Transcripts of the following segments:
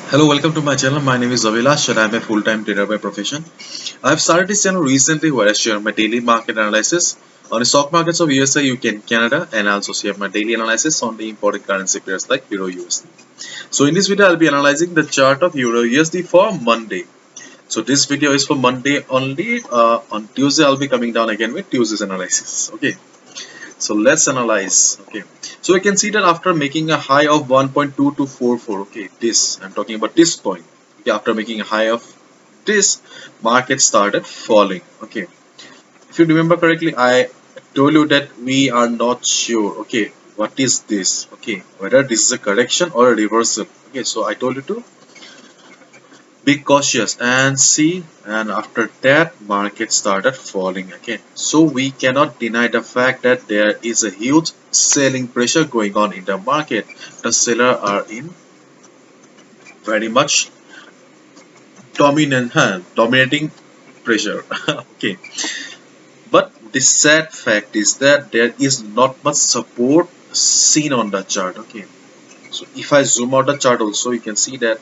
Hello, welcome to my channel. My name is Avilash and I'm a full-time trader by profession. I've started this channel recently where I share my daily market analysis on the stock markets of USA, UK and Canada, and I also share my daily analysis on the important currency pairs like Euro USD. So in this video, I'll be analyzing the chart of Euro USD for Monday. So this video is for Monday only. On Tuesday, I'll be coming down again with Tuesday's analysis. Okay. So let's analyze. Okay. So we can see that after making a high of 1.2244, okay, this I'm talking about this point. Okay, after making a high of this, market started falling. Okay. If you remember correctly, I told you that we are not sure. Okay, what is this? Okay, whether this is a correction or a reversal. Okay, so I told you to be cautious and see, and after that market started falling again. So we cannot deny the fact that there is a huge selling pressure going on in the market. The seller are in very much dominating pressure. Okay, but the sad fact is that there is not much support seen on the chart. Okay, so if I zoom out the chart also, you can see that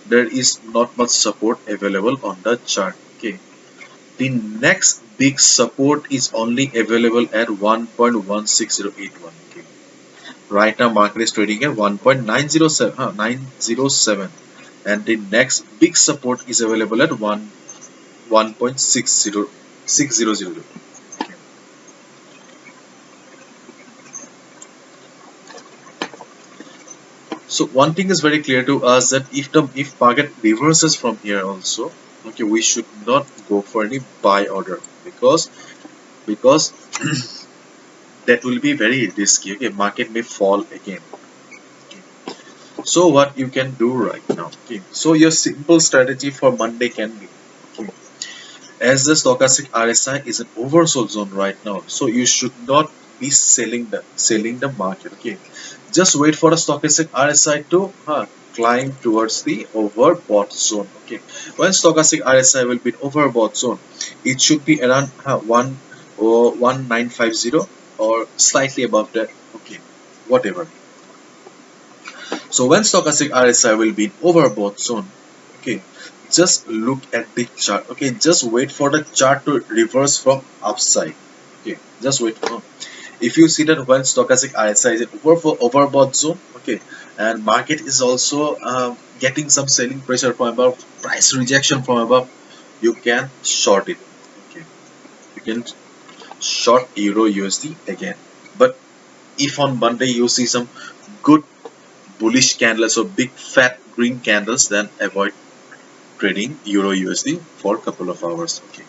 there is not much support available on the chart. Okay, the next big support is only available at 1.16081. Okay. Right now market is trading at 1.907, and the next big support is available at 1.600. Okay. So one thing is very clear to us that if market reverses from here also, okay, we should not go for any buy order because that will be very risky. Okay, market may fall again. Okay. So what you can do right now? Okay, so your simple strategy for Monday can be, okay, as the stochastic RSI is an oversold zone right now, so you should not be selling the market. Okay, just wait for the stochastic RSI to climb towards the overbought zone. Okay, when stochastic RSI will be overbought zone, it should be around 1950 or slightly above that. Okay, whatever. So when stochastic RSI will be in overbought zone, okay, just look at the chart. Okay, just wait for the chart to reverse from upside. Okay, just wait for. If you see that when stochastic RSI is in overbought zone, okay, and market is also getting some selling pressure from above, price rejection from above, you can short it. Okay, you can short Euro USD again. But if on Monday you see some good bullish candles or big fat green candles, then avoid trading Euro USD for a couple of hours. Okay.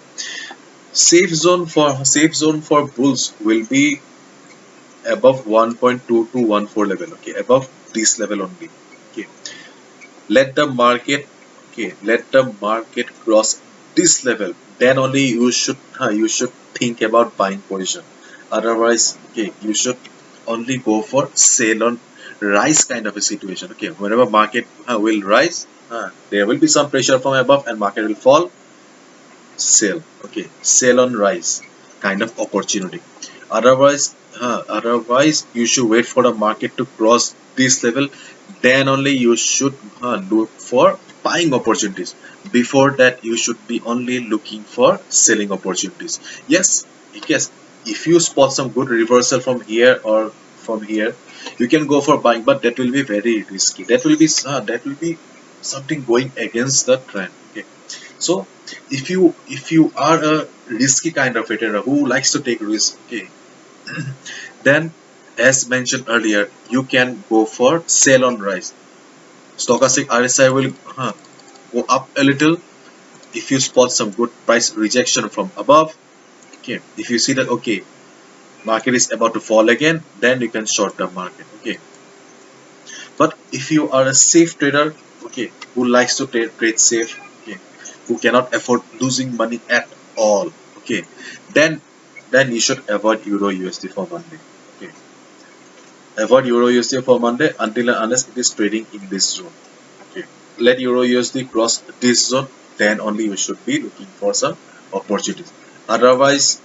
Safe zone for bulls will be above 1.2214 level. Okay, above this level only. Okay. Let the market let the market cross this level. Then only you should think about buying position. Otherwise, okay, you should only go for sell on rise kind of a situation. Okay, whenever market will rise, there will be some pressure from above and market will fall. Sell. Okay, sell on rise kind of opportunity. Otherwise, you should wait for the market to cross this level. Then only you should look for buying opportunities. Before that, you should be only looking for selling opportunities. Yes, if you spot some good reversal from here or from here, you can go for buying, but that will be very risky. That will be something going against the trend. Okay, so if you are a risky kind of a trader who likes to take risk, okay, then as mentioned earlier, you can go for sell on rise. Stochastic RSI will go up a little if you spot some good price rejection from above. Okay, if you see that, okay, market is about to fall again, then you can short the market. Okay, but if you are a safe trader, okay, who likes to trade safe, okay, who cannot afford losing money at all, okay, then then you should avoid Euro USD for Monday. Okay, avoid Euro USD for Monday until and unless it is trading in this zone. Okay, let Euro USD cross this zone, then only you should be looking for some opportunities. Otherwise,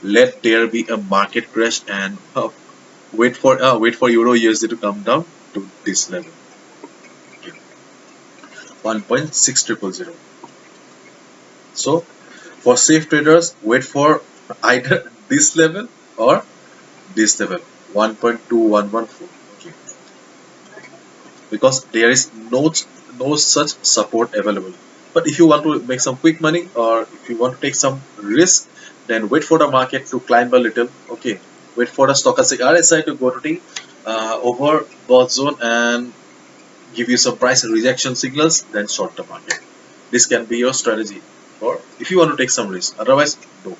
let there be a market crash and wait for Euro USD to come down to this level. Okay. 1.6000. So for safe traders, wait for either this level or this level, 1.2114. Okay, because there is no such support available. But if you want to make some quick money, or if you want to take some risk, then wait for the market to climb a little. Okay, wait for the stochastic RSI to go to the overbought zone and give you some price rejection signals, then short the market. This can be your strategy, or if you want to take some risk. Otherwise, no.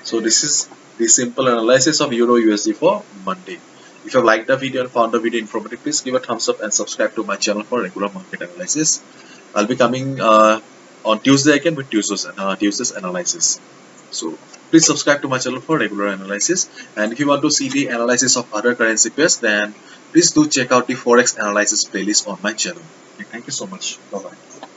So this is the simple analysis of Euro USD for Monday. If you have liked the video and found the video informative, please give a thumbs up and subscribe to my channel for regular market analysis. I'll be coming on Tuesday again with Tuesday's analysis. So please subscribe to my channel for regular analysis. And if you want to see the analysis of other currency pairs, then please do check out the Forex analysis playlist on my channel. Okay, thank you so much. Bye bye.